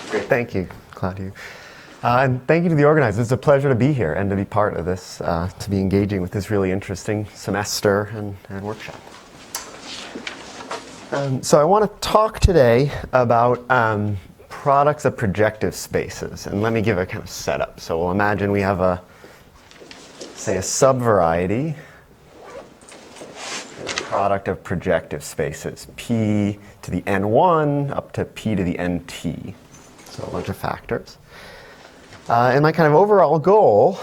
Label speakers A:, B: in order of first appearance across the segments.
A: Great. Thank you, Claudia. And thank you to the organizers. It's a pleasure to be here and to be part of this, to be engaging with this really interesting semester and workshop. So I want to talk today about products of projective spaces. And let me give a kind of setup. So we'll imagine we have say a subvariety, product of projective spaces, p to the n1 up to p to the nt. So a bunch of factors. And my kind of overall goal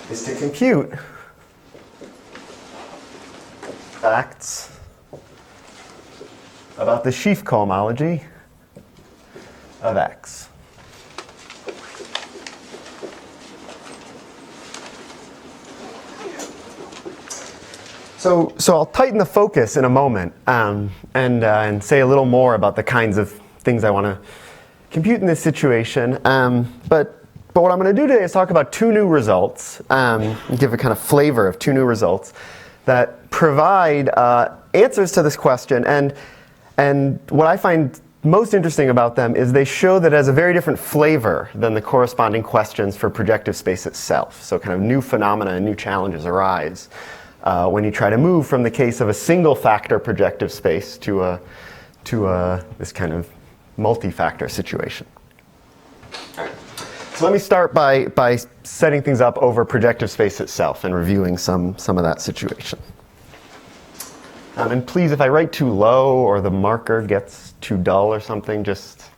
A: is to compute facts about the sheaf cohomology of X. So I'll tighten the focus in a moment and say a little more about the kinds of things I want to compute in this situation. But what I'm going to do today is talk about two new results, give a kind of flavor of two new results that provide answers to this question. And what I find most interesting about them is they show that it has a very different flavor than the corresponding questions for projective space itself. So kind of new phenomena and new challenges arise when you try to move from the case of a single factor projective space to this kind of multi-factor situation. All right. So let me start by setting things up over projective space itself and reviewing some of that situation. And please, if I write too low or the marker gets too dull or something, just...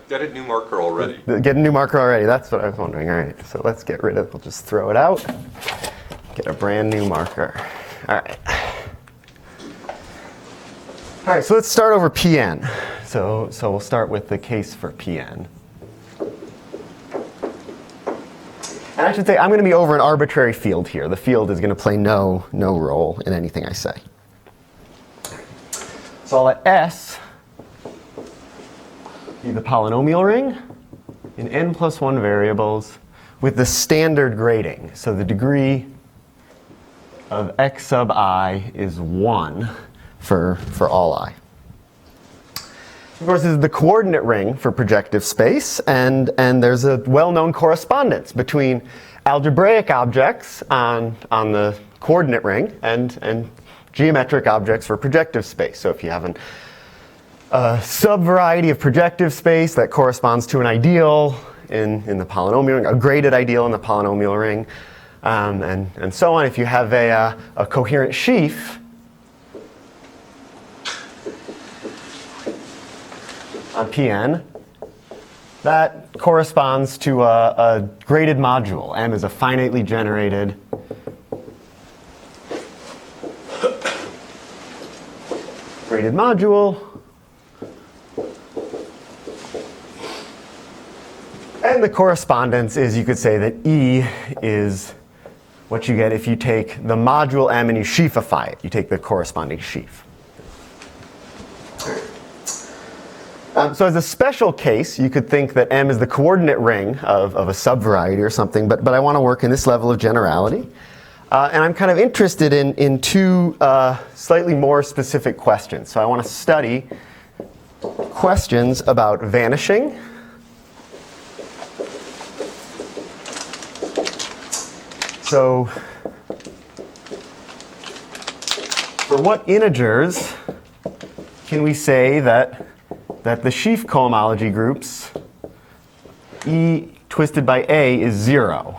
B: Get a new marker already.
A: Get a new marker already. That's what I was wondering. All right. So let's get rid of, we'll just throw it out. Get a brand new marker. All right. All right, so let's start over Pn. So we'll start with the case for Pn. And I should say I'm going to be over an arbitrary field here. The field is going to play no role in anything I say. So I'll let S be the polynomial ring in n plus 1 variables with the standard grading. So the degree of x sub I is 1 for all I. Of course, this is the coordinate ring for projective space, and there's a well-known correspondence between algebraic objects on the coordinate ring and geometric objects for projective space. So if you have a subvariety of projective space that corresponds to an ideal in the polynomial ring, a graded ideal in the polynomial ring, and so on. If you have a coherent sheaf on Pn, that corresponds to a graded module. M is a finitely generated graded module. And the correspondence is, you could say that E is what you get if you take the module M and you sheafify it. You take the corresponding sheaf. So as a special case, you could think that M is the coordinate ring of a subvariety or something, but I want to work in this level of generality. And I'm kind of interested in two slightly more specific questions. So I want to study questions about vanishing, so for what integers can we say that the sheaf cohomology groups E twisted by A is 0?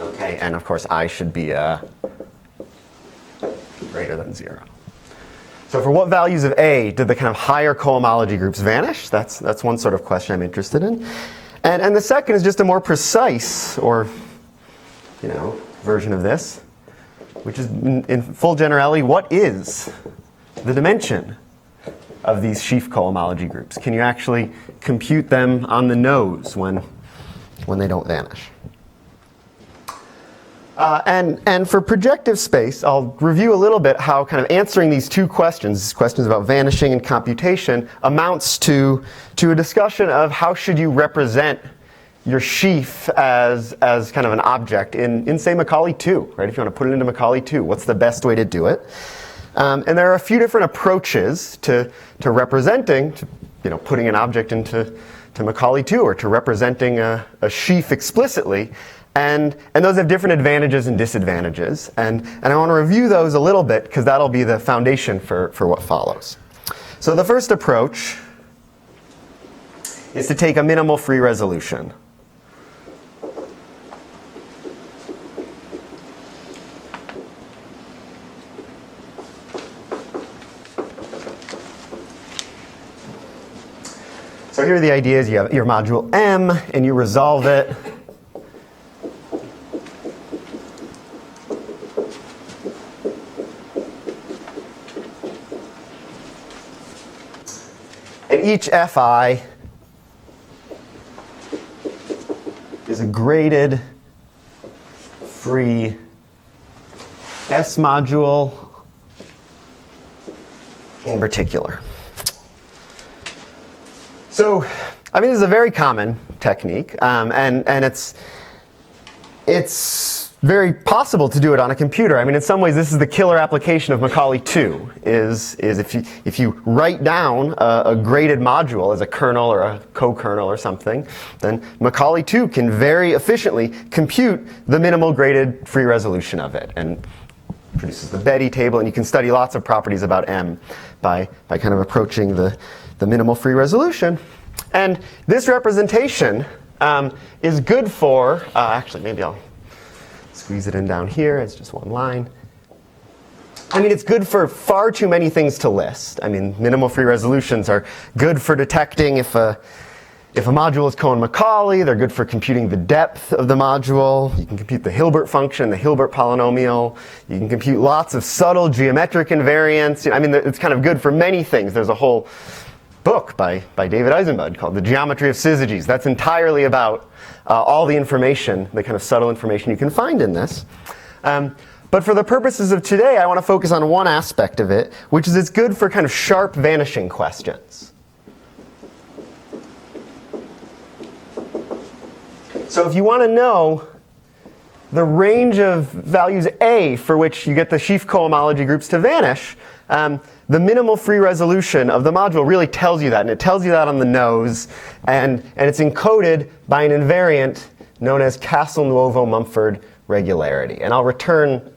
A: Okay, and of course I should be greater than 0. So for what values of A did the kind of higher cohomology groups vanish? That's one sort of question I'm interested in. And the second is just a more precise, or version of this, which is in full generality, what is the dimension of these sheaf cohomology groups? Can you actually compute them on the nose when they don't vanish? And for projective space, I'll review a little bit how kind of answering these two questions about vanishing and computation, amounts to a discussion of how should you represent your sheaf as kind of an object in say, Macaulay 2, right? If you want to put it into Macaulay 2, what's the best way to do it? And there are a few different approaches to representing, putting an object into Macaulay 2, or to representing a sheaf explicitly. And those have different advantages and disadvantages. And I want to review those a little bit, because that'll be the foundation for what follows. So the first approach is to take a minimal free resolution. So here the idea is you have your module M, and you resolve it. And each Fi is a graded free S module in particular. So, I mean, this is a very common technique, and it's very possible to do it on a computer. I mean, in some ways, this is the killer application of Macaulay 2, is if you write down a graded module as a kernel or a co-kernel or something, then Macaulay 2 can very efficiently compute the minimal graded free resolution of it, and produces the Betty table, and you can study lots of properties about M by kind of approaching the minimal free resolution. And this representation is good for, actually maybe I'll squeeze it in down here, it's just one line. I mean, it's good for far too many things to list. I mean, minimal free resolutions are good for detecting if a module is Cohen-Macaulay. They're good for computing the depth of the module. You can compute the Hilbert function, the Hilbert polynomial. You can compute lots of subtle geometric invariants. I mean, it's kind of good for many things. There's a whole book by David Eisenbud called The Geometry of Syzygies. That's entirely about all the information, the kind of subtle information you can find in this. But for the purposes of today, I want to focus on one aspect of it, which is it's good for kind of sharp vanishing questions. So if you want to know the range of values A for which you get the Sheaf cohomology groups to vanish, the minimal free resolution of the module really tells you that, and it tells you that on the nose, and it's encoded by an invariant known as Castelnuovo-Mumford regularity. And I'll return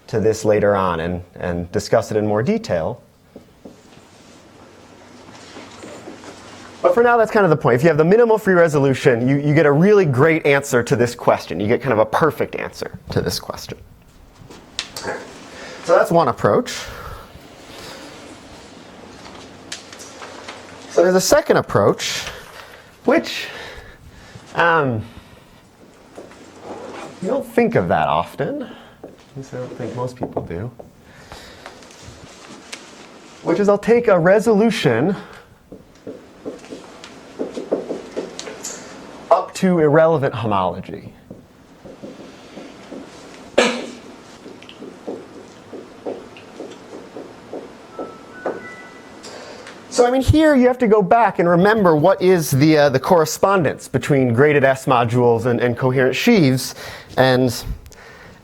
A: to this later on and discuss it in more detail. But for now, that's kind of the point. If you have the minimal free resolution, you get a really great answer to this question. You get kind of a perfect answer to this question. So that's one approach. So there's a second approach, which you don't think of that often. At least I don't think most people do. Which is I'll take a resolution up to irrelevant homology. So I mean, here you have to go back and remember what is the correspondence between graded S modules and coherent sheaves, and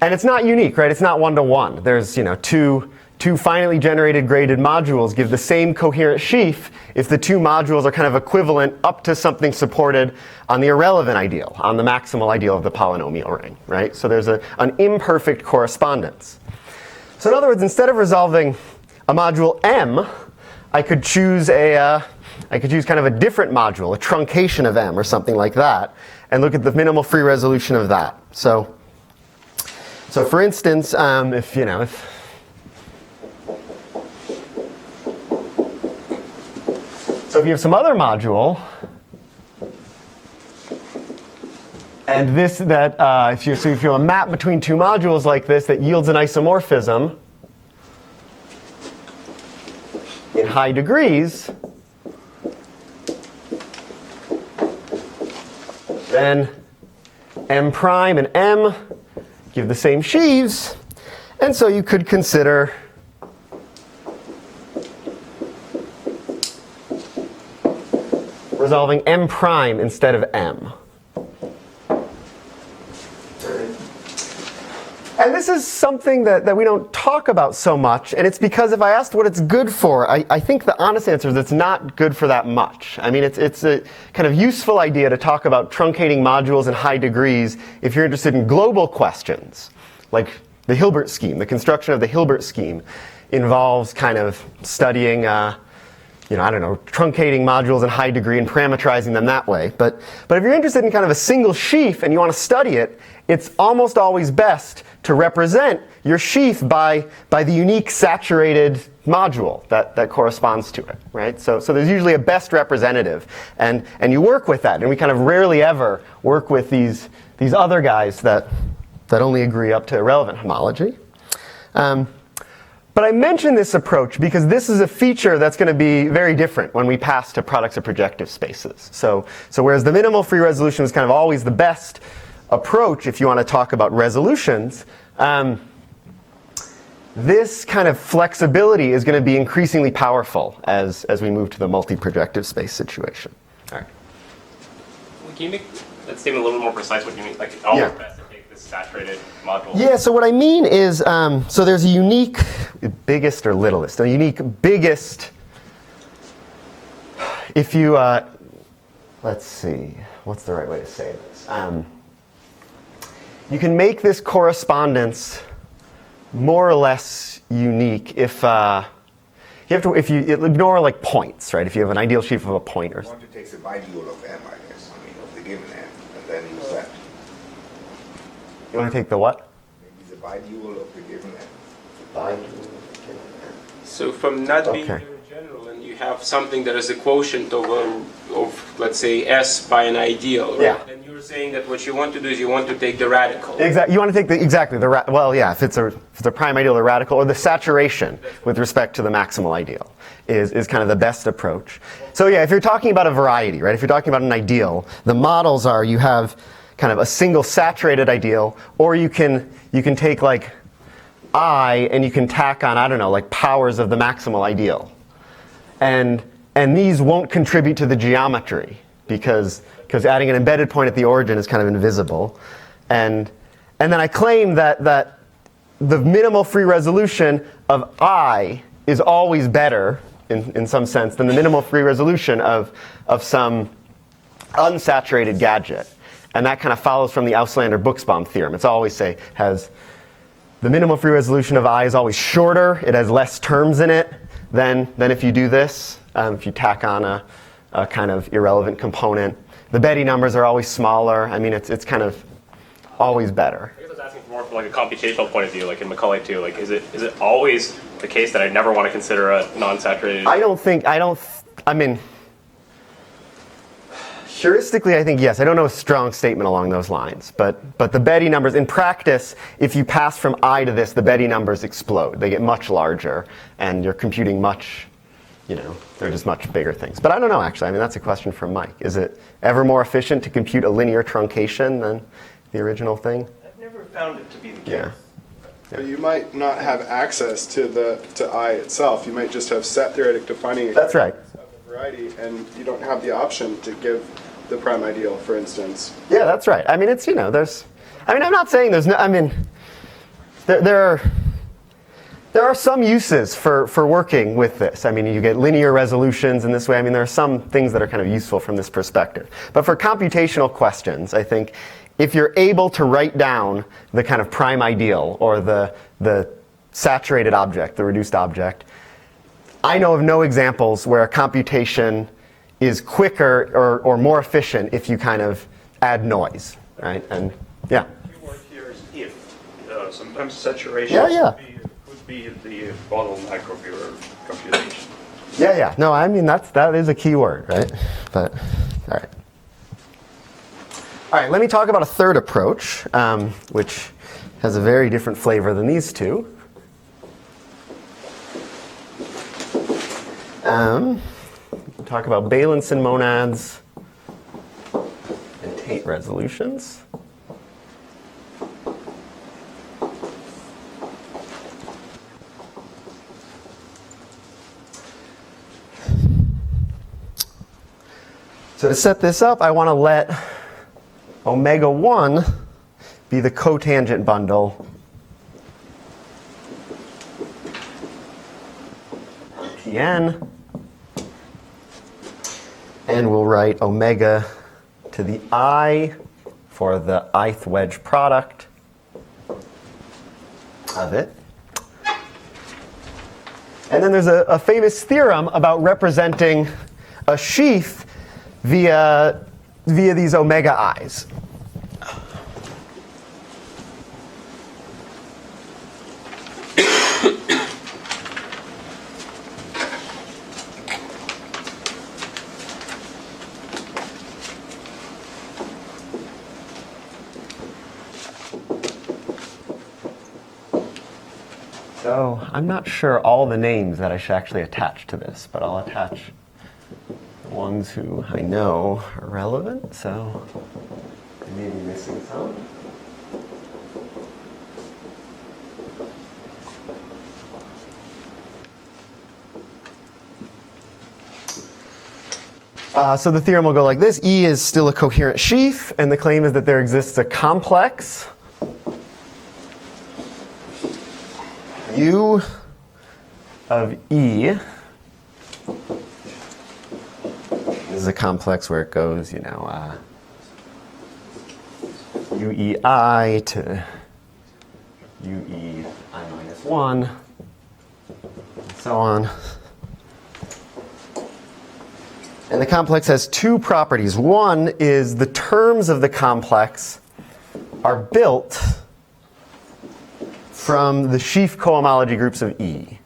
A: it's not unique, right? It's not one-to-one. There's two finitely generated graded modules give the same coherent sheaf if the two modules are kind of equivalent up to something supported on the irrelevant ideal, on the maximal ideal of the polynomial ring, right? So there's an imperfect correspondence. So in other words, instead of resolving a module M, I could choose kind of a different module, a truncation of M or something like that, and look at the minimal free resolution of that. So for instance, if you have some other module, and if you have a map between two modules like this that yields an isomorphism in high degrees, then M prime and M give the same sheaves, and so you could consider resolving M prime instead of M. And And this is something that we don't talk about so much, and it's because if I asked what it's good for, I think the honest answer is it's not good for that much. I mean, it's a kind of useful idea to talk about truncating modules in high degrees if you're interested in global questions, like the Hilbert scheme. The construction of the Hilbert scheme involves kind of studying, I don't know, truncating modules in high degree and parameterizing them that way. But if you're interested in kind of a single sheaf and you want to study it, it's almost always best to represent your sheaf by the unique saturated module that corresponds to it, right? So there's usually a best representative, and you work with that, and we kind of rarely ever work with these other guys that only agree up to irrelevant homology. But I mention this approach because this is a feature that's going to be very different when we pass to products of projective spaces. So whereas the minimal free resolution is kind of always the best approach if you want to talk about resolutions, this kind of flexibility is going to be increasingly powerful as we move to the multi-projective space situation. All right.
C: Can you make that statement a little more precise? What you mean? Like, it's always best to take this saturated module?
A: Yeah, so what I mean is, so there's a unique biggest or littlest. A unique biggest, if you, let's see, what's the right way to say this? You can make this correspondence more or less unique if if you ignore like points, right? If you have an ideal sheaf of a point or something.
D: You want to take the bidual of M, I guess, of the given M, and then use that.
A: You want to take the what?
D: Maybe the bidual of the given M.
C: So from not being
A: Okay.
C: very general, and you have something that is a quotient of let's say, S by an ideal, right?
A: Yeah.
C: And you're saying that what you want to do is you want to take the radical.
A: Exactly. You want to take if it's a prime ideal, the radical, or the saturation with respect to the maximal ideal is kind of the best approach. So yeah, if you're talking about a variety, right? If you're talking about an ideal, the models are you have kind of a single saturated ideal, or you can take like I and you can tack on, I don't know, like powers of the maximal ideal. And these won't contribute to the geometry because adding an embedded point at the origin is kind of invisible. And then I claim that the minimal free resolution of I is always better in some sense than the minimal free resolution of some unsaturated gadget. And that kind of follows from the Auslander-Buchsbaum theorem. It's always has the minimal free resolution of I is always shorter. It has less terms in it than if you do this. If you tack on a kind of irrelevant component. The Betty numbers are always smaller. I mean, it's kind of always better.
C: I guess I was asking more from like a computational point of view, like in Macaulay too. Like, is it always the case that I never want to consider a non-saturated?
A: I mean, heuristically, I think yes. I don't know a strong statement along those lines. But the Betty numbers, in practice, if you pass from I to this, the Betty numbers explode. They get much larger, and you're computing much, they're just much bigger things. But I don't know, actually. I mean, that's a question for Mike. Is it ever more efficient to compute a linear truncation than the original thing?
C: I've never found it to be the case.
A: Yeah.
E: But you might not have access to I itself. You might just have set theoretic defining.
A: That's right.
E: Of the variety, and you don't have the option to give the prime ideal, for instance.
A: Yeah, that's right. I mean, it's, there's, I mean, I'm not saying there's no, I mean, there are some uses for working with this. I mean, you get linear resolutions in this way. I mean, there are some things that are kind of useful from this perspective. But for computational questions, I think if you're able to write down the kind of prime ideal or the saturated object, the reduced object, I know of no examples where a computation is quicker or more efficient if you kind of add noise, right? And yeah.
F: The word here is if. Sometimes saturation would be the bottleneck of your computation.
A: Yeah. No, I mean that is a key word, right? But all right. Let me talk about a third approach, which has a very different flavor than these two. Talk about Bailenson monads and Tate resolutions. So to set this up, I want to let omega 1 be the cotangent bundle Tn. And we'll write omega to the I for the ith wedge product of it. And then there's a famous theorem about representing a sheaf via these omega i's. So I'm not sure all the names that I should actually attach to this, but I'll attach the ones who I know are relevant. So I may be missing some. So the theorem will go like this. E is still a coherent sheaf, and the claim is that there exists a complex U of E. This is a complex where it goes, UEI to UEI minus 1, and so on. And the complex has two properties. One is the terms of the complex are built from the sheaf cohomology groups of E.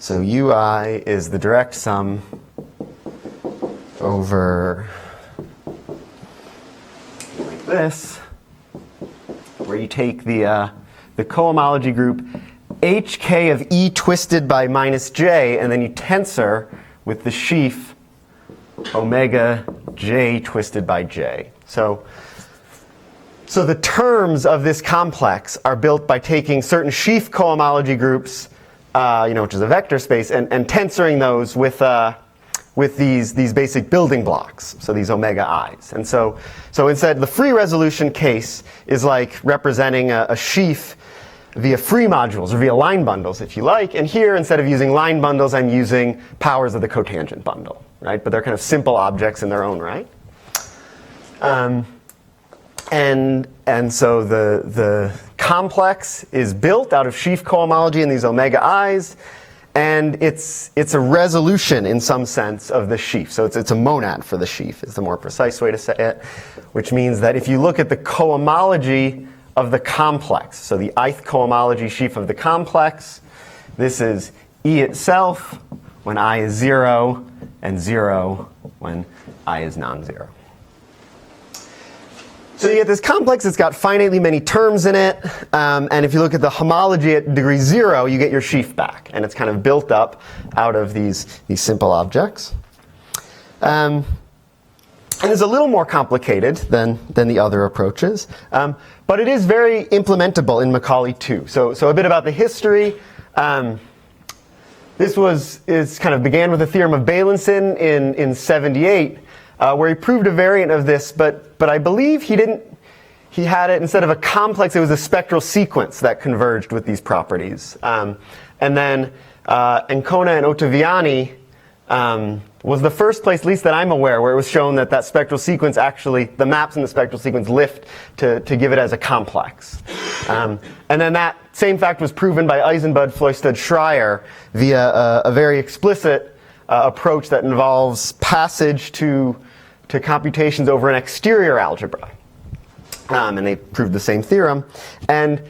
A: So UI is the direct sum over like this, where you take the cohomology group HK of E twisted by minus J, and then you tensor with the sheaf omega J twisted by J. So the terms of this complex are built by taking certain sheaf cohomology groups, which is a vector space, and tensoring those with these basic building blocks, so these omega i's. And so instead, the free resolution case is like representing a sheaf via free modules, or via line bundles, if you like. And here, instead of using line bundles, I'm using powers of the cotangent bundle, right? But they're kind of simple objects in their own right. And so the complex is built out of sheaf cohomology and these omega i's, and it's a resolution in some sense of the sheaf. So it's a monad for the sheaf is the more precise way to say it, which means that if you look at the cohomology of the complex, so the ith cohomology sheaf of the complex, this is E itself when I is 0, and 0 when I is non-zero. So you get this complex, it's got finitely many terms in it, and if you look at the homology at degree 0, you get your sheaf back, and it's kind of built up out of these simple objects. And it's a little more complicated than the other approaches, but it is very implementable in Macaulay too. So a bit about the history. This kind of began with the theorem of Bailenson in 78, where he proved a variant of this, but I believe he had it instead of a complex, it was a spectral sequence that converged with these properties. And then Ancona and Ottaviani was the first place, at least that I'm aware, where it was shown that spectral sequence actually, the maps in the spectral sequence lift to give it as a complex. And then that same fact was proven by Eisenbud, Floistad, Schreier via a very explicit approach that involves passage to computations over an exterior algebra. And they proved the same theorem. And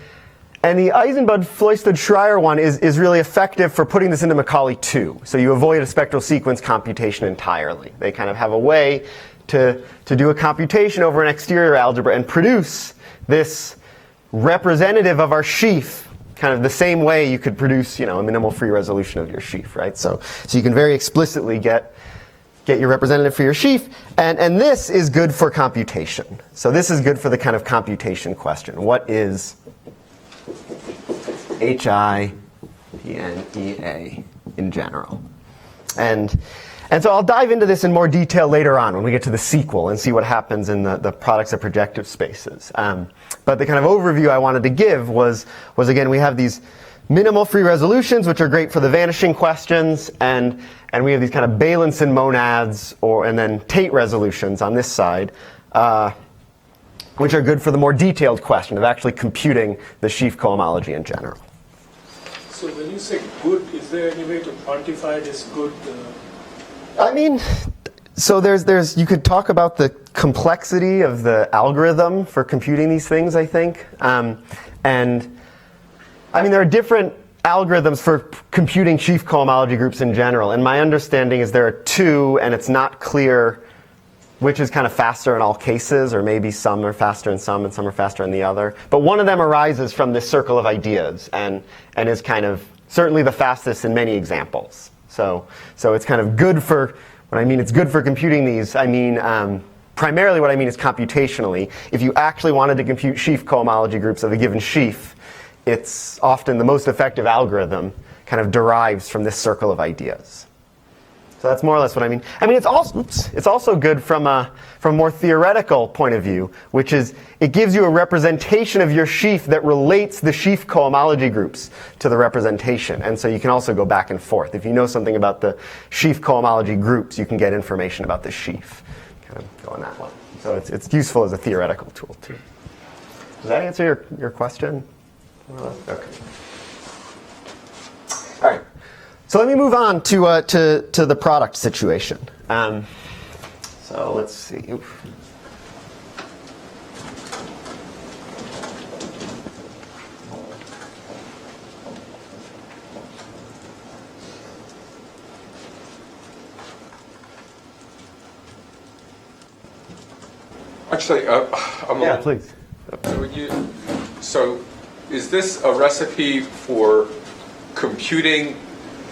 A: the Eisenbud, Floistad, Schreier one is really effective for putting this into Macaulay too. So you avoid a spectral sequence computation entirely. They kind of have a way to do a computation over an exterior algebra and produce this representative of our sheaf, kind of the same way you could produce, a minimal free resolution of your sheaf, right? So you can very explicitly get your representative for your sheaf, and this is good for computation. So this is good for the kind of computation question. What is HI, PNEA in general? And so I'll dive into this in more detail later on when we get to the sequel and see what happens in the products of projective spaces. But the kind of overview I wanted to give was again, we have these minimal free resolutions, which are great for the vanishing questions, and we have these kind of Bailenson monads, and then Tate resolutions on this side, which are good for the more detailed question of actually computing the sheaf cohomology in general.
G: So when you say good, is there any way to quantify this good?
A: I mean, so there's you could talk about the complexity of the algorithm for computing these things, I think. And I mean, there are different algorithms for computing sheaf cohomology groups in general. And my understanding is there are two, and it's not clear which is kind of faster in all cases, or maybe some are faster in some and some are faster in the other. But one of them arises from this circle of ideas and is kind of certainly the fastest in many examples. So it's kind of good for, when I mean it's good for computing these, I mean primarily what I mean is computationally. If you actually wanted to compute sheaf cohomology groups of a given sheaf, it's often the most effective algorithm kind of derives from this circle of ideas. So that's more or less what I mean. I mean, it's also good from a more theoretical point of view, which is it gives you a representation of your sheaf that relates the sheaf cohomology groups to the representation. And so you can also go back and forth. If you know something about the sheaf cohomology groups, you can get information about the sheaf. Kind of go on that one. So it's useful as a theoretical tool, too. Does that answer your question? Okay. All right. So let me move on to the product situation. So let's see. Oof.
B: Actually,
A: Yeah, please.
B: So is this a recipe for computing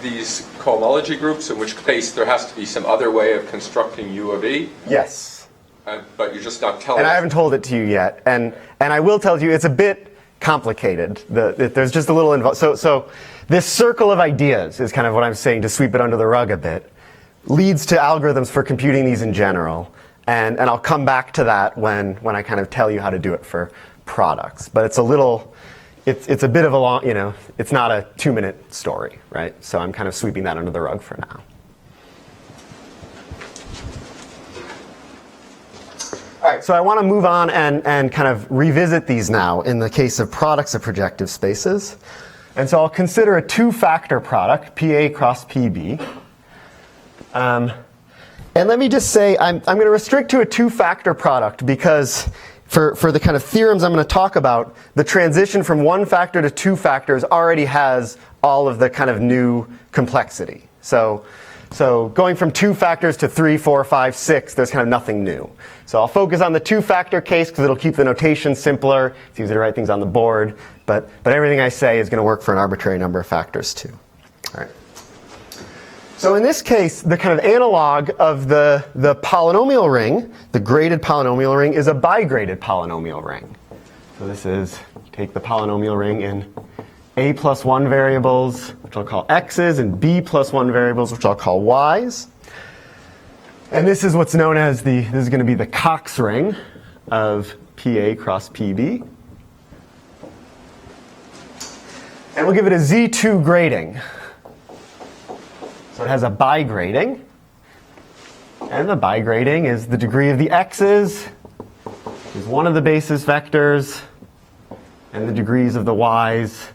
B: these cohomology groups, in which case there has to be some other way of constructing U of E?
A: Yes.
B: But you're just not telling
A: And I
B: us.
A: haven't told it to you yet. And I will tell you it's a bit complicated. There's just a little involved. So this circle of ideas is kind of what I'm saying, to sweep it under the rug a bit, leads to algorithms for computing these in general. And I'll come back to that when I kind of tell you how to do it for products. But it's a little, it's a bit of a long, it's not a 2-minute story, right? So I'm kind of sweeping that under the rug for now. All right, so I want to move on and kind of revisit these now in the case of products of projective spaces. And so I'll consider a two-factor product, PA cross PB. And let me just say, I'm going to restrict to a two-factor product because for the kind of theorems I'm going to talk about, the transition from one factor to two factors already has all of the kind of new complexity. So going from 2 factors to 3, 4, 5, 6, there's kind of nothing new. So I'll focus on the 2-factor case because it'll keep the notation simpler. It's easier to write things on the board. But everything I say is going to work for an arbitrary number of factors too. All right. So in this case, the kind of analog of the polynomial ring, the graded polynomial ring, is a bigraded polynomial ring. So this is, take the polynomial ring in a plus 1 variables, which I'll call x's, and b plus 1 variables, which I'll call y's. And this is what's known as this is going to be the Cox ring of PA cross PB. And we'll give it a Z2 grading. So it has a bigrading. And the bigrading is the degree of the x's is one of the basis vectors, and the degrees of the y's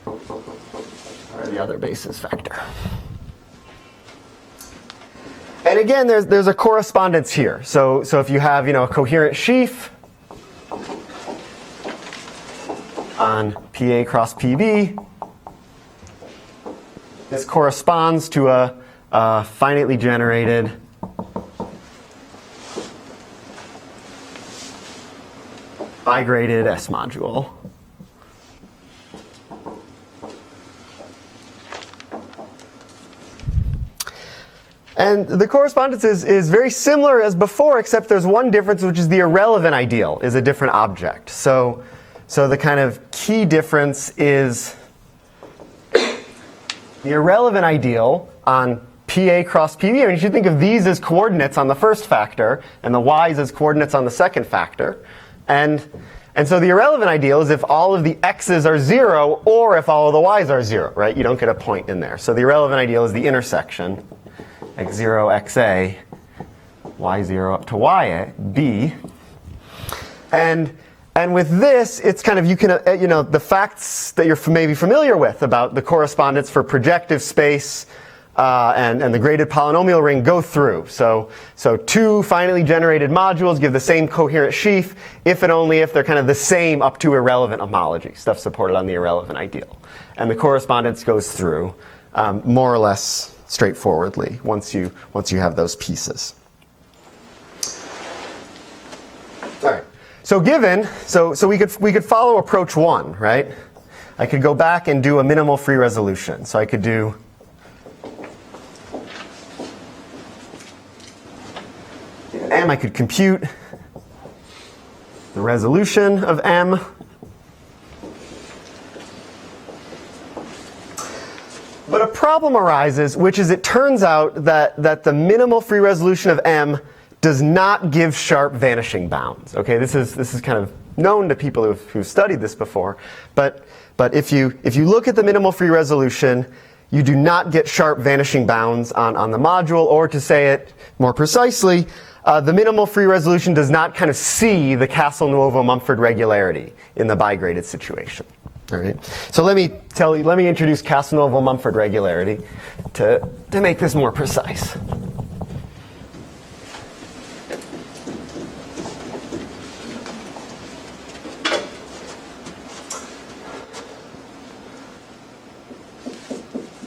A: are the other basis vector. And again, there's a correspondence here. So if you have a coherent sheaf on PA cross PB, this corresponds to a finitely generated bigraded S module. And the correspondence is very similar as before, except there's one difference, which is the irrelevant ideal is a different object. So the kind of key difference is the irrelevant ideal on PA cross PB. I mean, you should think of these as coordinates on the first factor and the y's as coordinates on the second factor. And And so the irrelevant ideal is if all of the x's are 0 or if all of the y's are 0, right? You don't get a point in there. So the irrelevant ideal is the intersection, x0, xa, y0 up to ya, b. And with this, it's kind of, you can, the facts that you're maybe familiar with about the correspondence for projective space and the graded polynomial ring go through. So two finally generated modules give the same coherent sheaf if and only if they're kind of the same up to irrelevant homology, stuff supported on the irrelevant ideal. And the correspondence goes through more or less straightforwardly once you have those pieces. All right. So we could follow approach 1, right? I could go back and do a minimal free resolution. So I could do M, I could compute the resolution of M. But a problem arises, which is it turns out that the minimal free resolution of M does not give sharp vanishing bounds. Okay, this is kind of known to people who've studied this before. But if you look at the minimal free resolution, you do not get sharp vanishing bounds on the module, or to say it more precisely, the minimal free resolution does not kind of see the Castelnuovo-Mumford regularity in the bigraded situation. All right. So let me introduce Castelnuovo-Mumford regularity to make this more precise.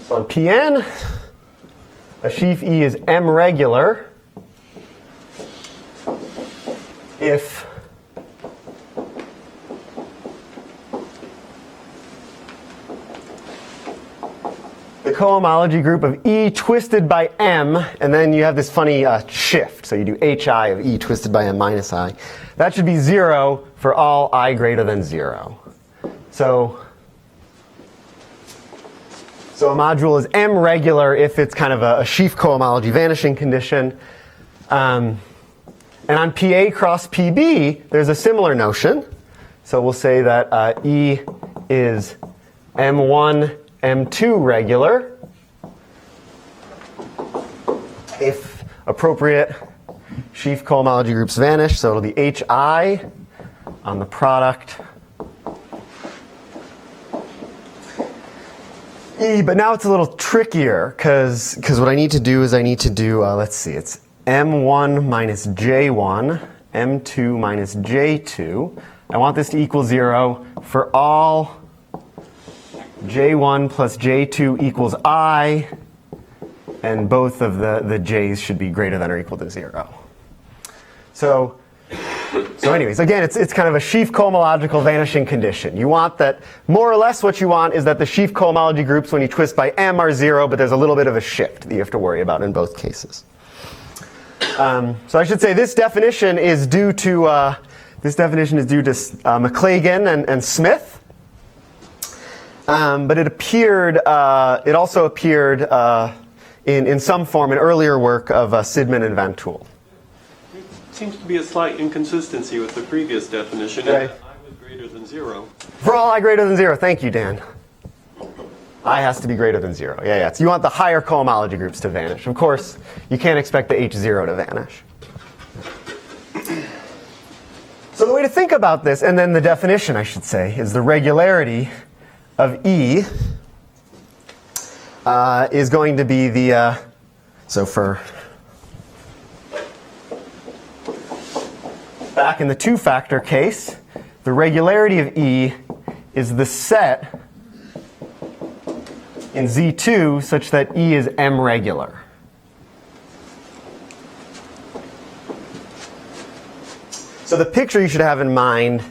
A: So on Pn, a sheaf E is M regular if the cohomology group of E twisted by M, and then you have this funny shift. So you do HI of E twisted by M minus I. That should be 0 for all I greater than 0. So a module is M regular if it's kind of a sheaf cohomology vanishing condition. And on PA cross PB, there's a similar notion. So we'll say that E is M1, M2 regular if appropriate sheaf cohomology groups vanish. So it'll be HI on the product E, but now it's a little trickier because what I need to do is let's see, it's M1 minus J1, M2 minus J2. I want this to equal 0 for all J1 plus J2 equals I, and both of the J's should be greater than or equal to 0. So anyways, again, it's kind of a sheaf cohomological vanishing condition. You want that, more or less what you want is that the sheaf cohomology groups when you twist by M are 0, but there's a little bit of a shift that you have to worry about in both cases. So I should say this definition is due to McLagan and Smith. But it also appeared in some form in earlier work of Sidman and Van Tool.
H: Seems to be a slight inconsistency with the previous definition.
A: Okay.
H: I was greater than 0.
A: For all I greater than 0, thank you, Dan. I has to be greater than 0. Yeah. So you want the higher cohomology groups to vanish. Of course, you can't expect the H0 to vanish. So the way to think about this, and then the definition, I should say, is the regularity of E is going to be the, so for back in the two-factor case, the regularity of E is the set in Z2 such that E is M regular. So the picture you should have in mind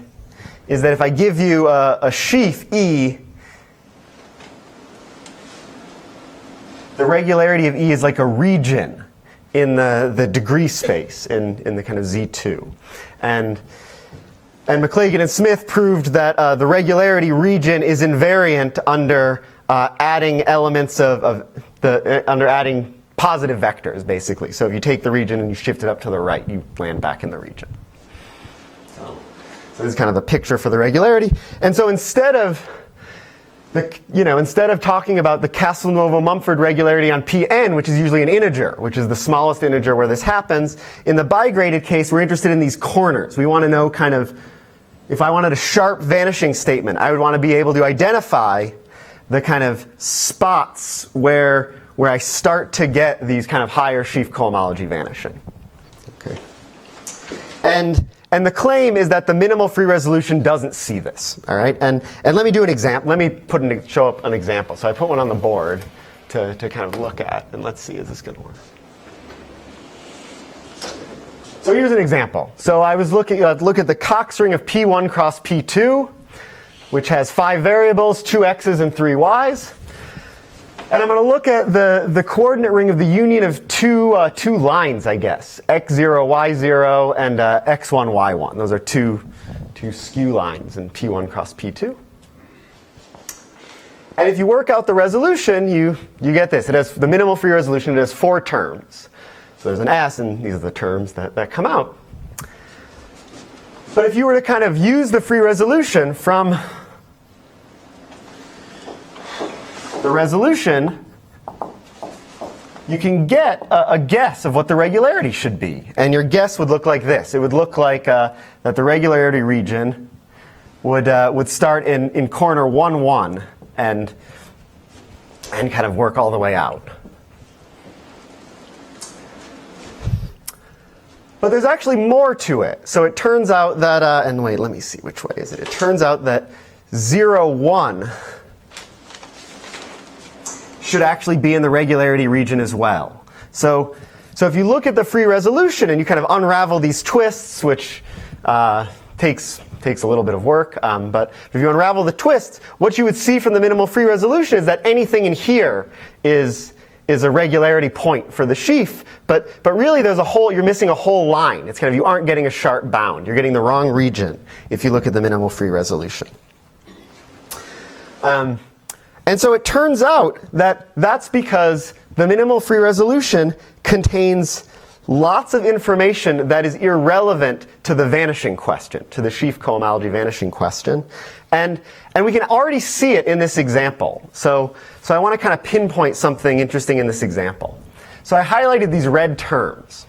A: is that if I give you a sheaf E, the regularity of E is like a region in the degree space in the kind of Z2. And McLagan and Smith proved that the regularity region is invariant under adding elements under adding positive vectors, basically. So if you take the region and you shift it up to the right, you land back in the region. So this is kind of the picture for the regularity. And so instead of talking about the Castelnuovo-Mumford regularity on Pn, which is usually an integer, which is the smallest integer where this happens, in the bigraded case, we're interested in these corners. We want to know kind of, if I wanted a sharp vanishing statement, I would want to be able to identify the kind of spots where I start to get these kind of higher sheaf cohomology vanishing. Okay. And the claim is that the minimal free resolution doesn't see this. All right. And let me do an example. Let me show up an example. So I put one on the board to kind of look at, and let's see, is this going to work? So here's an example. So I was look at the Cox ring of P1 cross P2, which has 5 variables, 2 x's and 3 y's. And I'm going to look at the coordinate ring of the union of two lines, I guess, x0, y0, and x1, y1. Those are two skew lines in P1 cross P2. And if you work out the resolution, you get this. It has the minimal free resolution. It has 4 terms. So there's an S, and these are the terms that come out. But if you were to kind of use the free resolution from the resolution, you can get a guess of what the regularity should be. And your guess would look like this. It would look like that the regularity region would start in corner 1, 1 and kind of work all the way out. But there's actually more to it. So it turns out that, and wait, let me see, which way is it? It turns out that 0, 1 should actually be in the regularity region as well. So if you look at the free resolution and you kind of unravel these twists, which takes a little bit of work, but if you unravel the twists, what you would see from the minimal free resolution is that anything in here is a regularity point for the sheaf, but really you're missing a whole line. It's kind of, you aren't getting a sharp bound. You're getting the wrong region if you look at the minimal free resolution. And so it turns out that that's because the minimal free resolution contains lots of information that is irrelevant to the vanishing question, to the sheaf cohomology vanishing question. And we can already see it in this example. So I want to kind of pinpoint something interesting in this example. So I highlighted these red terms.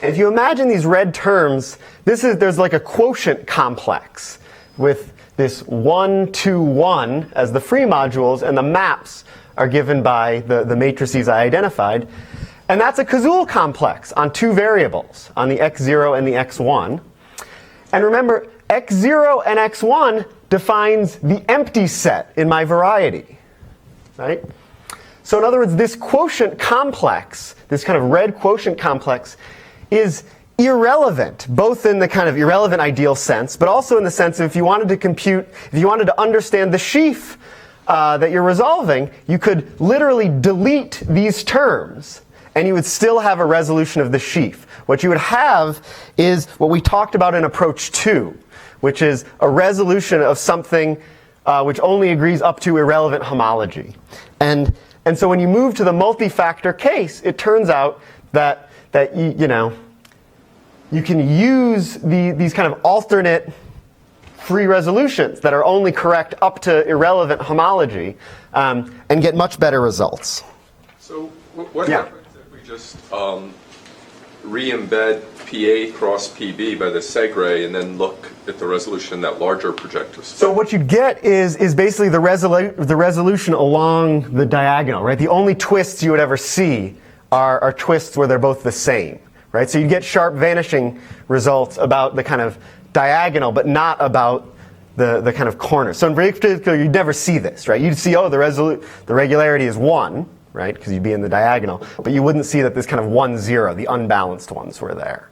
A: And if you imagine these red terms, there's like a quotient complex with this 1, 2, 1 as the free modules, and the maps are given by the matrices I identified. And that's a Kazul complex on 2 variables, on the x0 and the x1. And remember, x0 and x1 defines the empty set in my variety, right? So in other words, this quotient complex, this kind of red quotient complex, is irrelevant, both in the kind of irrelevant ideal sense, but also in the sense of if you wanted to understand the sheaf that you're resolving, you could literally delete these terms and you would still have a resolution of the sheaf. What you would have is what we talked about in approach 2, which is a resolution of something which only agrees up to irrelevant homology. And so when you move to the multi-factor case, it turns out that you can use these kind of alternate free resolutions that are only correct up to irrelevant homology and get much better results.
B: So what happens if we just re-embed PA cross PB by the Segre and then look at the resolution in that larger projective space? So
A: what you get is basically the resolution along the diagonal, right? The only twists you would ever see are twists where they're both the same, right? So you get sharp vanishing results about the kind of diagonal, but not about the kind of corner. So in particular, you'd never see this, right? You'd see, oh, the regularity is 1, right? Because you'd be in the diagonal, but you wouldn't see that this kind of 1, 0, the unbalanced ones were there.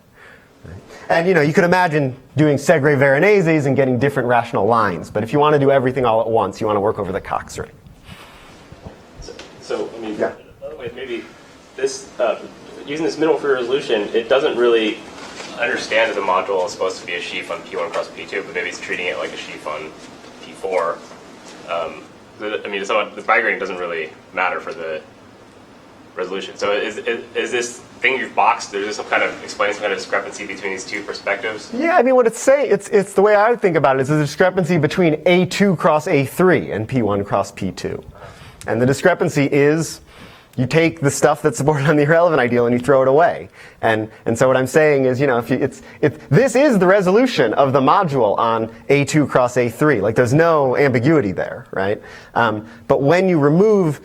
A: Right? And you could imagine doing Segre Veroneses and getting different rational lines, but if you want to do everything all at once, you want to work over the Cox ring.
C: So I mean,
A: yeah.
C: Another way, maybe this using this minimal free resolution, it doesn't really understand that the module is supposed to be a sheaf on P1 cross P2, but maybe it's treating it like a sheaf on P4. I mean, so the bi-grading doesn't really matter for the resolution. So is this thing you've boxed, there's some kind of explaining some kind of discrepancy between these two perspectives?
A: Yeah, I mean, what it's saying, it's the way I would think about it is a discrepancy between A2 cross A3 and P1 cross P2. And the discrepancy is you take the stuff that's supported on the irrelevant ideal and you throw it away. And so what I'm saying is, you know, this is the resolution of the module on A2 cross A3. Like, there's no ambiguity there, right? But when you remove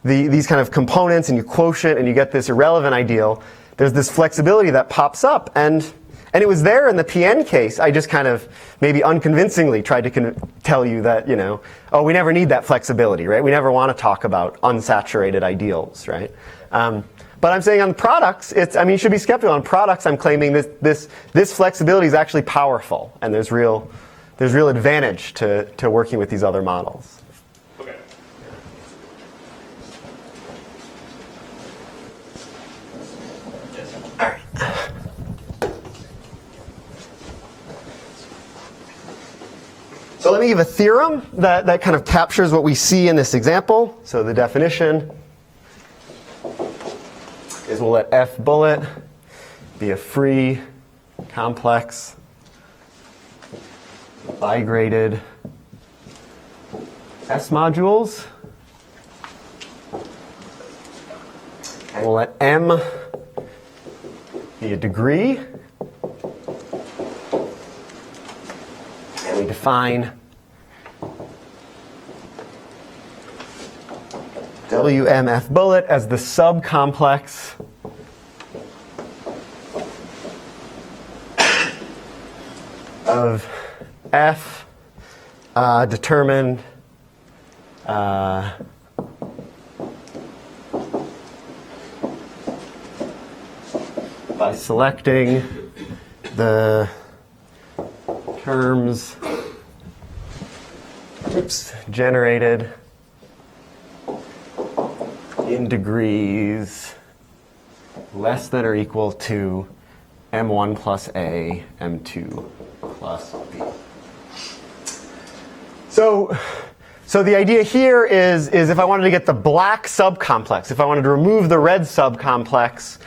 A: these kind of components and you quotient and you get this irrelevant ideal, there's this flexibility that pops up. And it was there in the PN case. I just kind of maybe unconvincingly tried to tell you that, you know, oh, we never need that flexibility, right? We never want to talk about unsaturated ideals, right? But I'm saying on products, you should be skeptical. On products, I'm claiming this flexibility is actually powerful, and there's real advantage to working with these other models.
C: Okay.
A: So let me give a theorem that kind of captures what we see in this example. So the definition is we'll let F bullet be a free, complex, bigraded S modules. And we'll let M be a degree. And we define WMF bullet as the subcomplex of F determined by selecting the terms generated in degrees less than or equal to M1 plus A, M2 plus B. So the idea here is if I wanted to get the black subcomplex, if I wanted to remove the red subcomplex,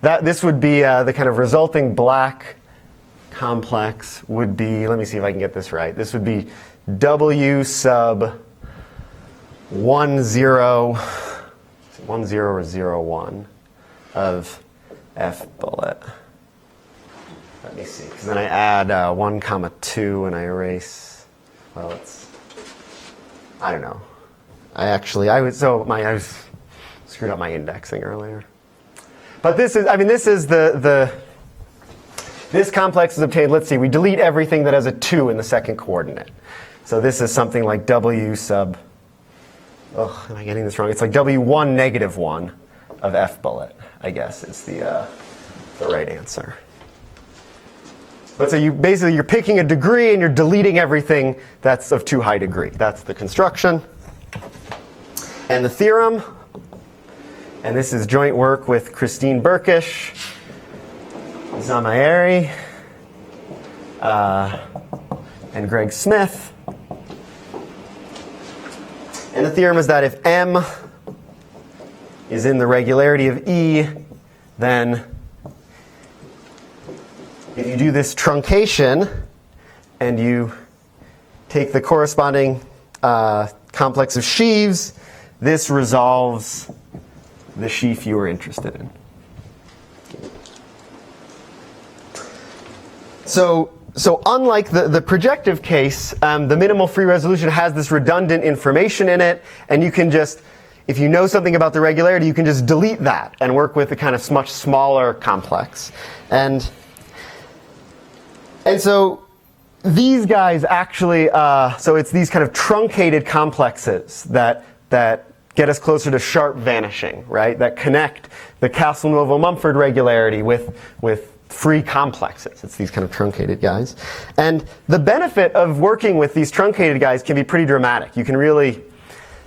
A: this would be the kind of resulting black complex would be, let me see if I can get this right. This would be W sub 10 or 01 of F bullet. Let me see, because then I add 1 comma 2 and I erase, well, I don't know. I screwed up my indexing earlier. But this is this complex is obtained, let's see, we delete everything that has a 2 in the second coordinate. So this is something like W sub, am I getting this wrong? It's like W1 negative 1 of F bullet, I guess, is the right answer. But so you're picking a degree and you're deleting everything that's of too high degree. That's the construction. And the theorem, and this is joint work with Christine Burkish, Zamaeri, and Greg Smith. And the theorem is that if M is in the regularity of E, then if you do this truncation and you take the corresponding complex of sheaves, this resolves the sheaf you were interested in. So unlike the projective case, the minimal free resolution has this redundant information in it, and you can just, if you know something about the regularity, you can just delete that and work with a kind of much smaller complex. And so these guys actually, so it's these kind of truncated complexes that get us closer to sharp vanishing, right? That connect the Castelnuovo-Mumford regularity with free complexes. It's these kind of truncated guys. And the benefit of working with these truncated guys can be pretty dramatic. You can really,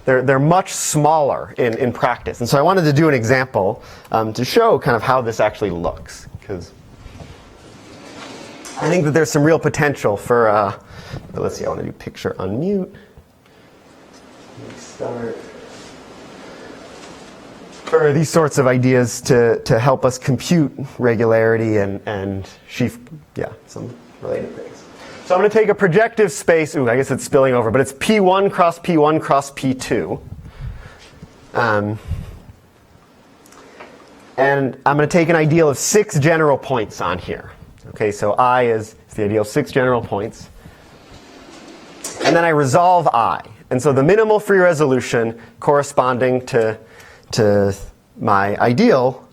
A: they're much smaller in practice. And so I wanted to do an example to show kind of how this actually looks, because I think that there's some real potential for, let's see, I want to do picture unmute. Let me start. for these sorts of ideas to help us compute regularity and sheaf, some related things. So I'm going to take a projective space. I guess it's spilling over, but it's P1 cross P1 cross P2. And I'm going to take an ideal of 6 general points on here. Okay, so I is the ideal of 6 general points. And then I resolve I. And so the minimal free resolution corresponding to my ideal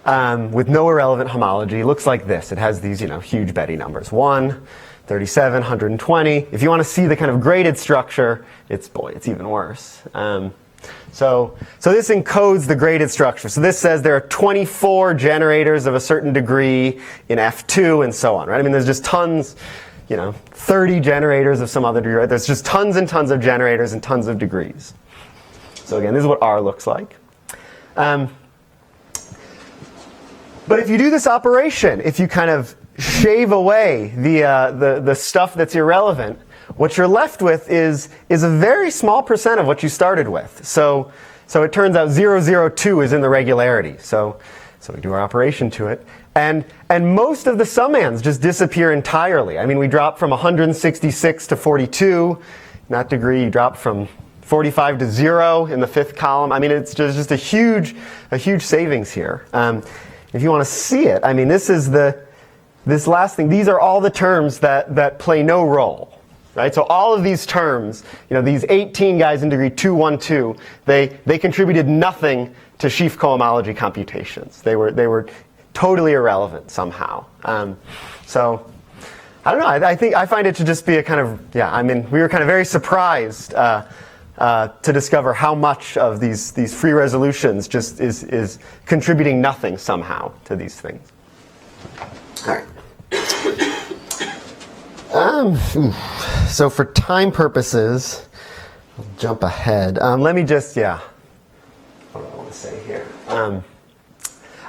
A: with no irrelevant homology looks like this. It has these, huge Betty numbers. 1, 37, 120. If you want to see the kind of graded structure, it's even worse. So this encodes the graded structure. So this says there are 24 generators of a certain degree in F2 and so on, right? I mean, there's just tons, 30 generators of some other degree, right? There's just tons and tons of generators and tons of degrees. So again, this is what R looks like. But if you do this operation, if you kind of shave away the stuff that's irrelevant, what you're left with is a very small percent of what you started with. So it turns out 002 is in the regularity. So we do our operation to it. And most of the summands just disappear entirely. I mean, we drop from 166 to 42. In that degree, you drop from 45 to 0 in the 5th column. I mean, it's just a huge savings here. If you want to see it, I mean, this last thing. These are all the terms that play no role. Right? So all of these terms, these 18 guys in degree 212, they contributed nothing to sheaf cohomology computations. They were totally irrelevant somehow. So I don't know. I find it to just be a kind of we were kind of very surprised to discover how much of these free resolutions just is contributing nothing somehow to these things. All right. So for time purposes, I'll jump ahead. Let me just, what do I want to say here?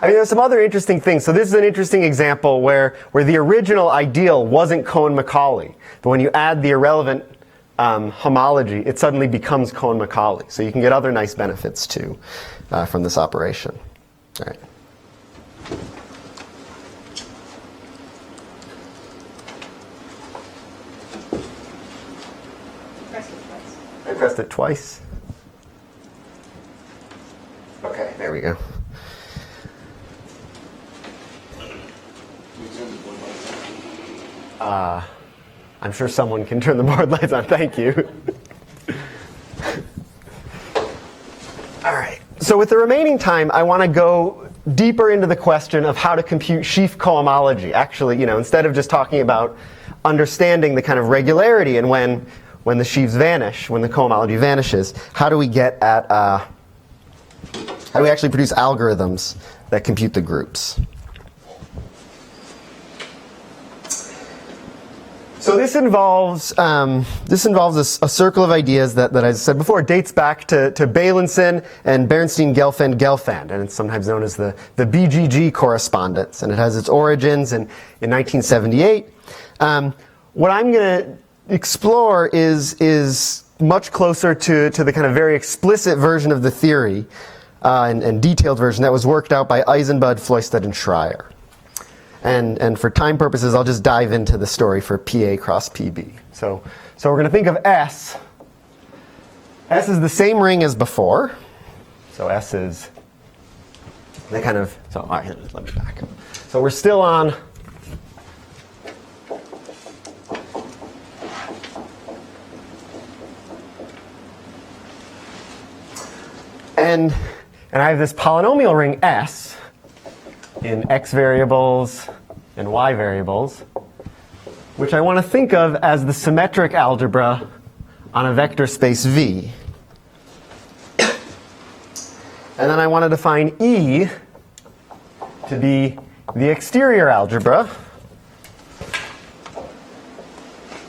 A: There's some other interesting things. So this is an interesting example where the original ideal wasn't Cohen-Macaulay. But when you add the irrelevant homology, it suddenly becomes Cohen-Macaulay. So you can get other nice benefits too from this operation. All right. I pressed it twice. Okay, there we go. I'm sure someone can turn the board lights on. Thank you. All right. So with the remaining time, I want to go deeper into the question of how to compute sheaf cohomology. Actually, instead of just talking about understanding the kind of regularity and when the sheaves vanish, when the cohomology vanishes, how do we get at, how do we actually produce algorithms that compute the groups? So this involves a circle of ideas that as I said before, dates back to Beilinson and Bernstein-Gelfand, and it's sometimes known as the BGG correspondence, and it has its origins in 1978. What I'm going to explore is much closer to the kind of very explicit version of the theory and detailed version that was worked out by Eisenbud, Floistad, and Schreier. And for time purposes, I'll just dive into the story for PA cross PB. So we're going to think of S. S is the same ring as before. So S is the kind of, so all right, let me back up. So we're still on and I have this polynomial ring S in x variables and y variables, which I want to think of as the symmetric algebra on a vector space V. And then I want to define E to be the exterior algebra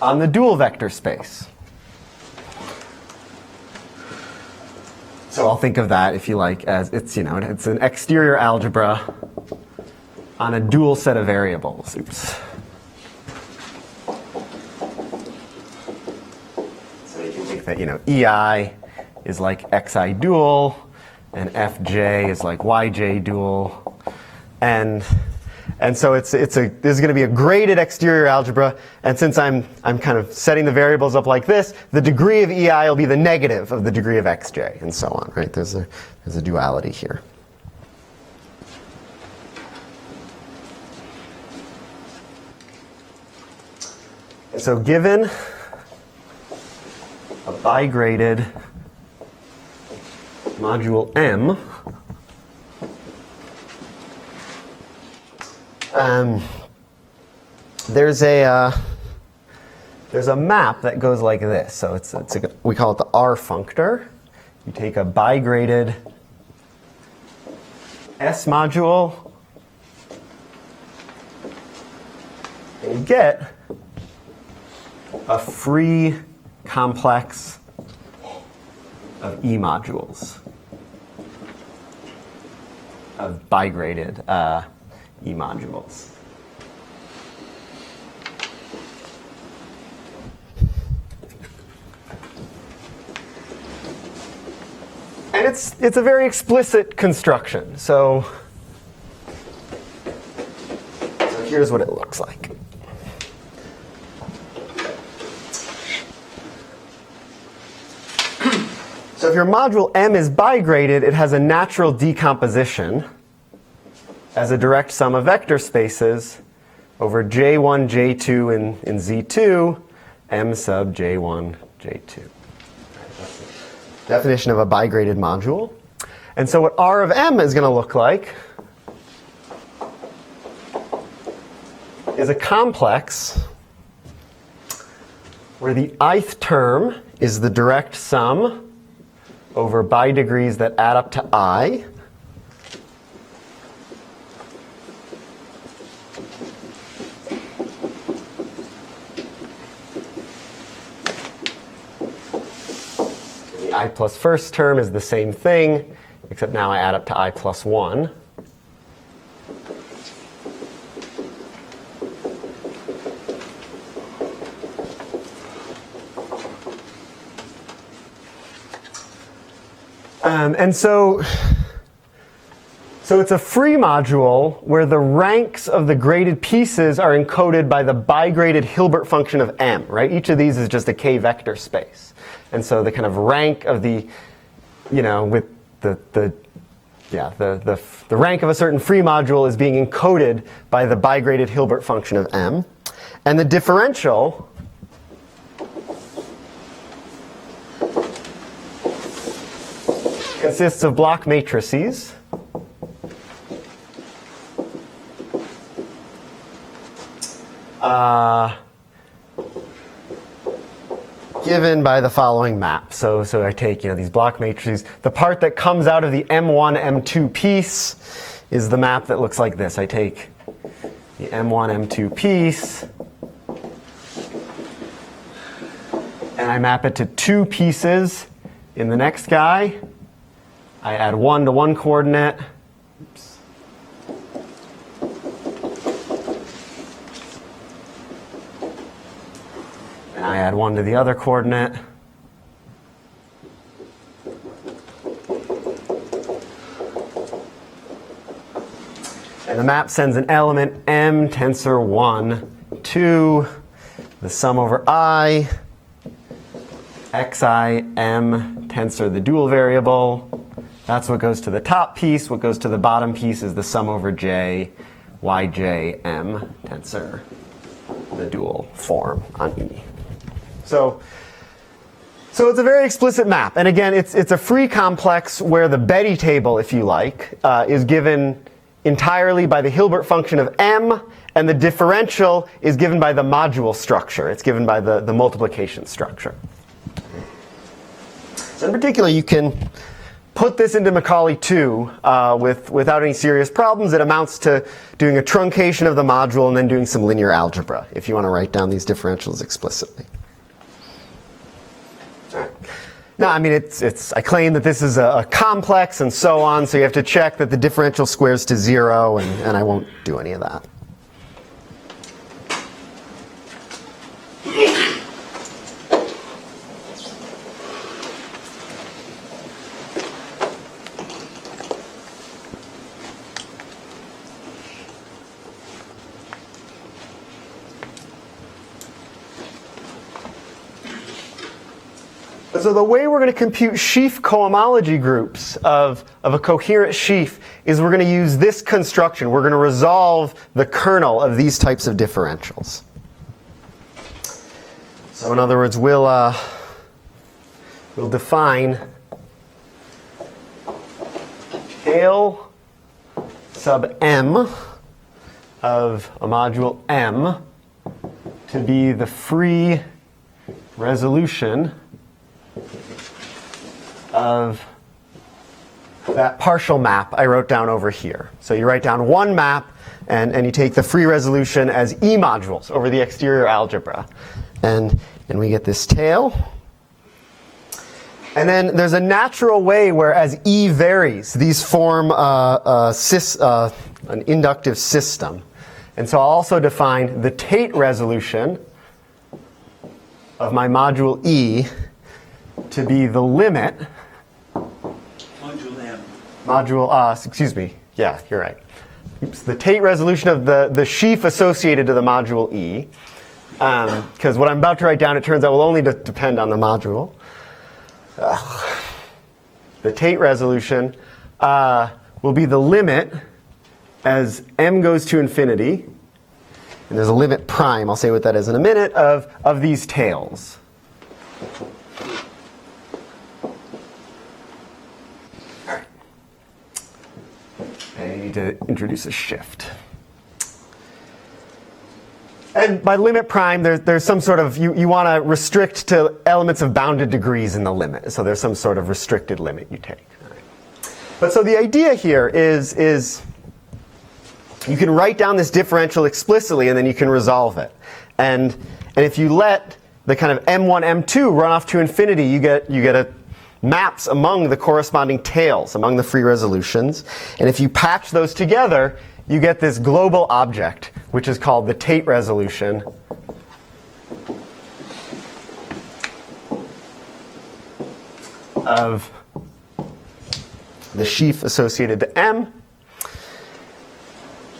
A: on the dual vector space. So I'll think of that, if you like, as it's an exterior algebra on a dual set of variables. Oops. So you can think that EI is like xi dual, and fj is like yj dual, and so this is going to be a graded exterior algebra, and since I'm kind of setting the variables up like this, the degree of EI will be the negative of the degree of xj, and so on, right? There's a duality here. So given a bigraded module M, there's a map that goes like this. So we call it the R functor. You take a bigraded S module, and you get a free complex of E modules, of bigraded E modules. And it's a very explicit construction. So here's what it looks like. So if your module M is bigraded, it has a natural decomposition as a direct sum of vector spaces over J1, J2 in Z2, M sub J1, J2. Definition of a bigraded module. And so what R of M is going to look like is a complex where the ith term is the direct sum over bidegrees that add up to I. The I plus first term is the same thing, except now I add up to I plus 1. And so it's a free module where the ranks of the graded pieces are encoded by the bigraded Hilbert function of M, right? Each of these is just a K vector space. And so the kind of rank of the, with the rank of a certain free module is being encoded by the bigraded Hilbert function of M. And the differential consists of block matrices. Given by the following map. So I take these block matrices. The part that comes out of the M1, M2 piece is the map that looks like this. I take the M1, M2 piece, and I map it to two pieces in the next guy. I add 1 to one coordinate. Oops. And I add 1 to the other coordinate. And the map sends an element M tensor 1 to the sum over I, xi M tensor the dual variable. That's what goes to the top piece. What goes to the bottom piece is the sum over j, yj M tensor the dual form on E. So it's a very explicit map. And again, it's a free complex where the Betty table, if you like, is given entirely by the Hilbert function of M, and the differential is given by the module structure. It's given by the multiplication structure. So in particular, you can put this into Macaulay 2 without any serious problems. It amounts to doing a truncation of the module and then doing some linear algebra if you want to write down these differentials explicitly. All right. Now, I mean, I claim that this is a complex and so on, so you have to check that the differential squares to 0, and I won't do any of that. So the way we're going to compute sheaf cohomology groups of a coherent sheaf is we're going to use this construction. We're going to resolve the kernel of these types of differentials. So in other words, we'll define tail sub m of a module m to be the free resolution of that partial map I wrote down over here. So you write down one map and you take the free resolution as E modules over the exterior algebra. And we get this tail. And then there's a natural way where as E varies, these form an inductive system. And so I'll also define the Tate resolution of my module E to be the limit.
G: Module M.
A: Excuse me. Yeah, you're right. Oops, the Tate resolution of the sheaf associated to the module E. Because what I'm about to write down, it turns out, will only depend on the module. The Tate resolution will be the limit as m goes to infinity. And there's a limit prime, I'll say what that is in a minute, of these tails. All right. I need to introduce a shift. And by limit prime, there's some sort of, you want to restrict to elements of bounded degrees in the limit. So there's some sort of restricted limit you take. All right. But so the idea here is you can write down this differential explicitly and then you can resolve it. And if you let the kind of m1, m2 run off to infinity, you get a maps among the corresponding tails, among the free resolutions. And if you patch those together, you get this global object, which is called the Tate resolution of the sheaf associated to M.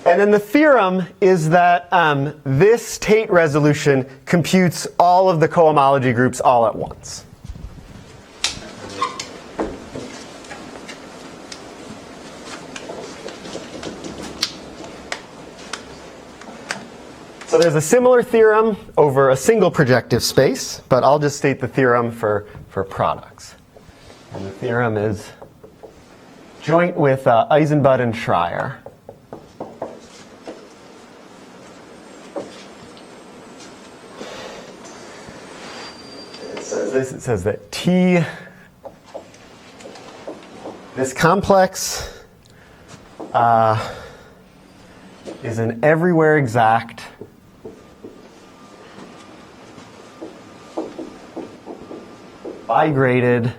A: And then the theorem is that this Tate resolution computes all of the cohomology groups all at once. So there's a similar theorem over a single projective space, but I'll just state the theorem for products. And the theorem is joint with Eisenbud and Schreier. It says this, it says that T, this complex is an everywhere exact bigraded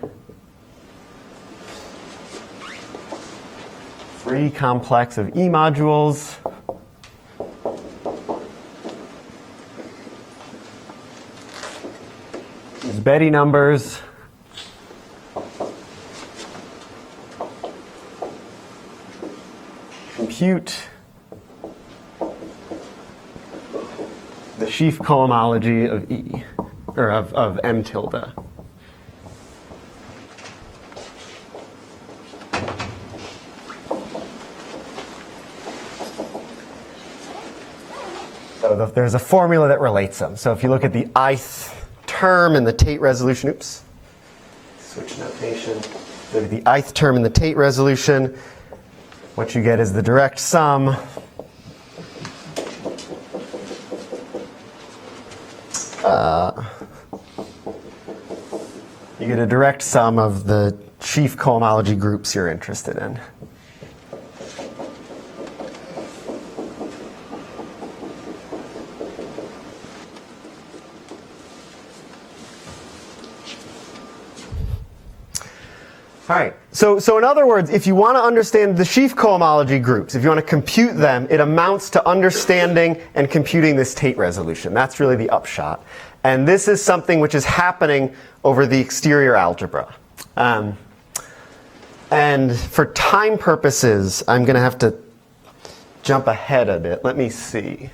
A: free complex of E modules these Betty numbers compute the sheaf cohomology of E, or of M tilde. So there's a formula that relates them. So if you look at the ith term in the Tate resolution, oops, switch notation. Look at the ith term in the Tate resolution. What you get is the direct sum you get a direct sum of the sheaf cohomology groups you're interested in. All right, so in other words, if you want to understand the sheaf cohomology groups, if you want to compute them, it amounts to understanding and computing this Tate resolution. That's really the upshot. And this is something which is happening over the exterior algebra. And for time purposes, I'm going to have to jump ahead a bit. Let me see.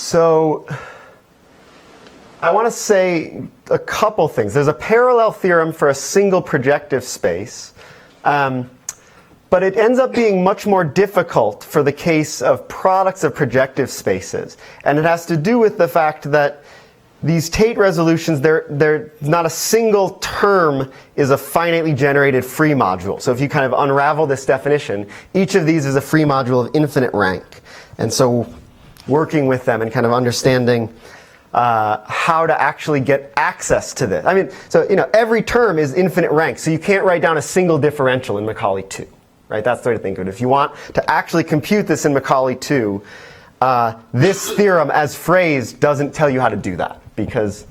A: So I want to say a couple things. There's a parallel theorem for a single projective space, but it ends up being much more difficult for the case of products of projective spaces. And it has to do with the fact that these Tate resolutions, they're not a single term is a finitely generated free module. So if you kind of unravel this definition, each of these is a free module of infinite rank. And so working with them and kind of understanding how to actually get access to this. I mean, so every term is infinite rank, so you can't write down a single differential in Macaulay 2. Right? That's the way to think of it. If you want to actually compute this in Macaulay 2, this theorem as phrased doesn't tell you how to do that because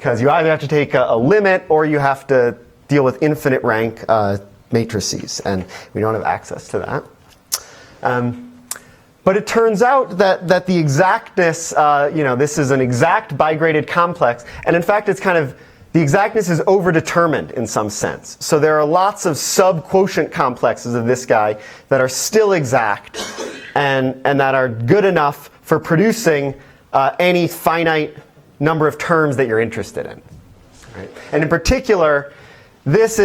A: you either have to take a limit or you have to deal with infinite rank matrices, and we don't have access to that. But it turns out that the exactness, this is an exact bigraded complex, and in fact it's kind of the exactness is overdetermined in some sense. So there are lots of sub-quotient complexes of this guy that are still exact and that are good enough for producing any finite number of terms that you're interested in. Right? And in particular, this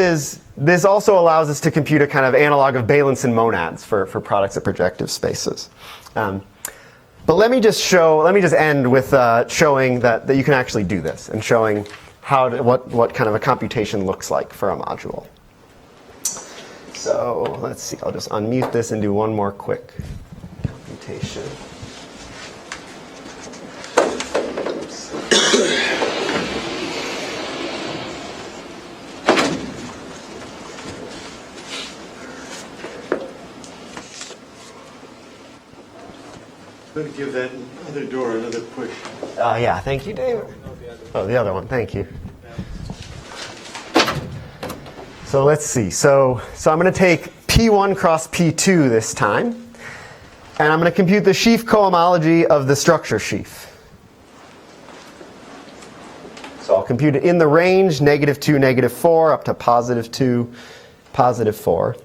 A: also allows us to compute a kind of analog of Bailenson monads for products of projective spaces. But let me just end with showing that you can actually do this and showing what kind of a computation looks like for a module. So let's see, I'll just unmute this and do one more quick computation.
H: I'm going to give that other door another push.
A: Yeah, thank you, David. Oh, the other one, thank you. So let's see. So I'm going to take P1 cross P2 this time, and I'm going to compute the sheaf cohomology of the structure sheaf. So I'll compute it in the range -2, -4, up to +2, +4.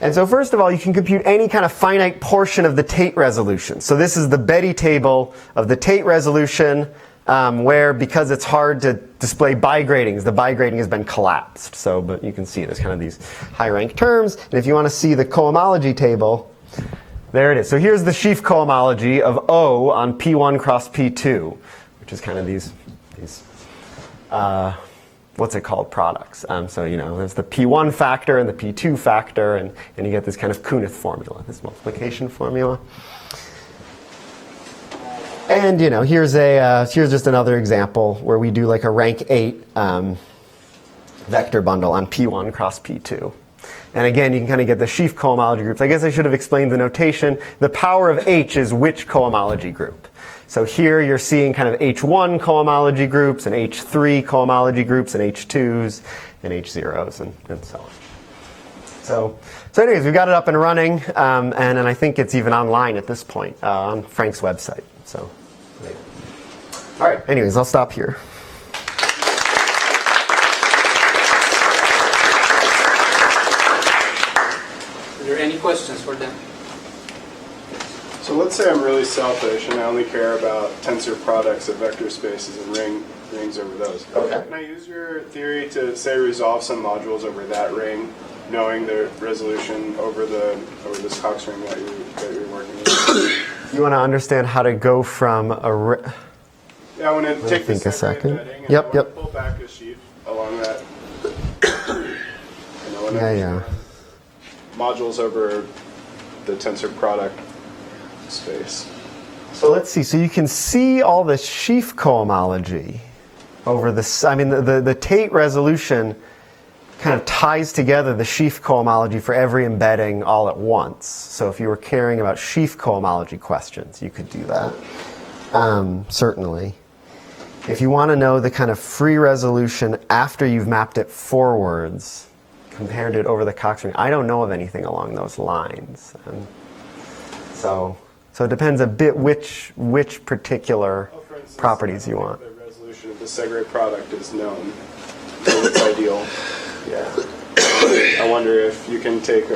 A: And so first of all, you can compute any kind of finite portion of the Tate resolution. So this is the Betty table of the Tate resolution, where because it's hard to display bigradings, the bigrading has been collapsed. So, but you can see there's kind of these high rank terms. And if you want to see the cohomology table, there it is. So here's the sheaf cohomology of O on P1 cross P2, which is kind of these what's it called, products. So there's the P1 factor and the P2 factor, and you get this kind of Kunith formula, this multiplication formula. And here's just another example where we do like a rank 8 vector bundle on P1 cross P2. And again, you can kind of get the sheaf cohomology groups. I guess I should have explained the notation. The power of H is which cohomology group. So here you're seeing kind of H1 cohomology groups and H3 cohomology groups and H2s and H0s and so on. So anyways, we've got it up and running, and I think it's even online at this point on Frank's website. So, all right. Anyways, I'll stop here.
I: Are there any questions for them?
E: So let's say I'm really selfish and I only care about tensor products of vector spaces and rings over those.
A: Okay.
E: Can I use your theory to say resolve some modules over that ring, knowing the resolution over this Cox ring that you're working with?
A: You want to understand how to go from a...
E: Yeah, I want to take
A: think a
E: this
A: second.
E: embedding and
A: Yep,
E: I want
A: yep.
E: to pull back a sheaf along that. And I want
A: Yeah.
E: modules over the tensor product space.
A: So let's see. So you can see all the sheaf cohomology over this. I mean, the Tate resolution kind of ties together the sheaf cohomology for every embedding all at once. So if you were caring about sheaf cohomology questions, you could do that. Certainly. If you want to know the kind of free resolution after you've mapped it forwards, compared it over the Cox ring, I don't know of anything along those lines. So it depends a bit which particular
E: For instance,
A: properties you want.
E: The resolution of the Segre product is known, so it's ideal.
A: Yeah.
E: I wonder if you can take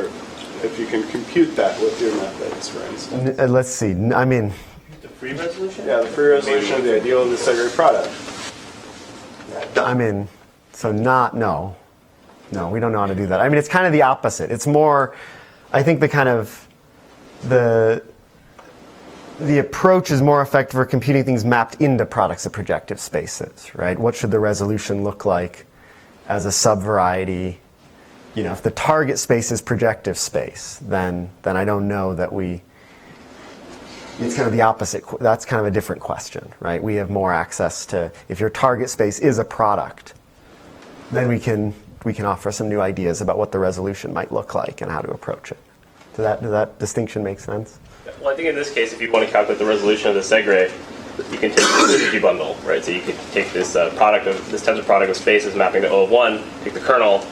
E: if you can compute that with your methods, for instance.
A: Let's see. I mean,
F: The free resolution?
E: Yeah, the free resolution of the ideal and the Segre product.
A: so not, no. No, we don't know how to do that. I mean, it's kind of the opposite. It's more, I think the approach is more effective for computing things mapped into products of projective spaces, right? What should the resolution look like as a subvariety? You know, if the target space is projective space, then I don't know that it's kind of the opposite. That's kind of a different question, right? We have more access to, if your target space is a product, then we can offer some new ideas about what the resolution might look like and how to approach it. Does that distinction make sense?
C: Well, I think in this case, if you want to calculate the resolution of the Segre, you can take the synergy bundle, right? So you could take this tensor product of spaces mapping to O of 1, take the kernel,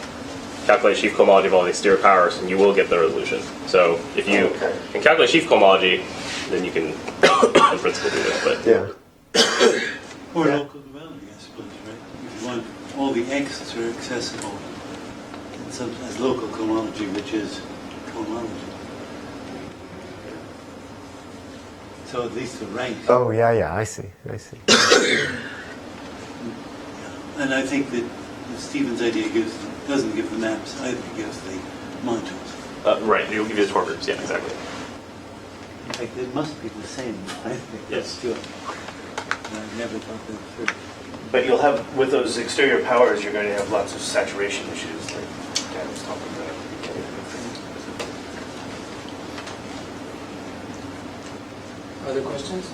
C: calculate sheaf cohomology of all the exterior powers, and you will get the resolution. So if you can calculate sheaf cohomology, then you can, in principle, do this. But
J: Or local duality, I suppose, right? If you want all the X's are accessible as local cohomology, which is cohomology. So at least the rank.
A: Oh, yeah, I see.
J: And I think that Stephen's idea doesn't give the maps, either gives the modules.
C: right, it will give you the tor groups, yeah, exactly.
J: In fact, it must be the same, I think.
C: Yes.
J: Too. I've never thought that through.
F: But you'll have, with those exterior powers, you're going to have lots of saturation issues like Dan was talking about.
I: Other questions?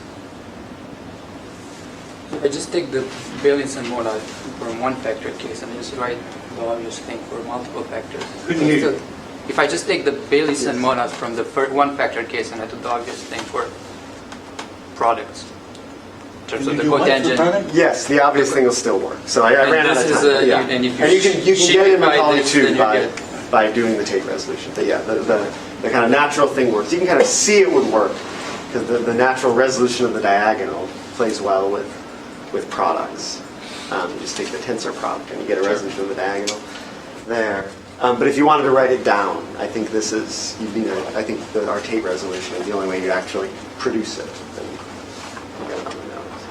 I: If I just take the billions and monad from one factor case and just write the obvious thing for multiple factors. So if I just take the billions and monads from the one factor case and I do the obvious thing for products. In terms of the cotangent.
A: Yes, the obvious thing will still work. So I ran out of time. Yeah.
I: And if
A: you can get it in Macaulay
I: this,
A: too
I: then you get
A: by doing the Tate resolution. But yeah, the kind of natural thing works. You can kind of see it would work because the natural resolution of the diagonal plays well with products. You just take the tensor product and you get a resolution of the diagonal there. But if you wanted to write it down, I think I think our Tate resolution is the only way you actually produce it. And get it on the notes.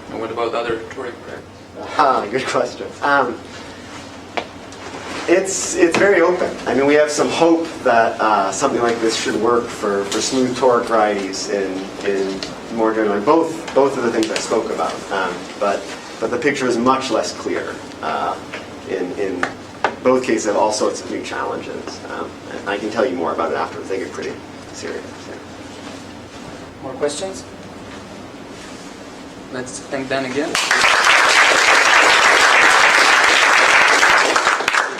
I: And what about other toric practice?
A: Good question. It's very open. I mean, we have some hope that something like this should work for smooth toric varieties in more generally both of the things I spoke about. But the picture is much less clear. In both cases, have all sorts of new challenges. And I can tell you more about it afterwards. They get pretty serious. Yeah.
I: More questions? Let's thank Dan again.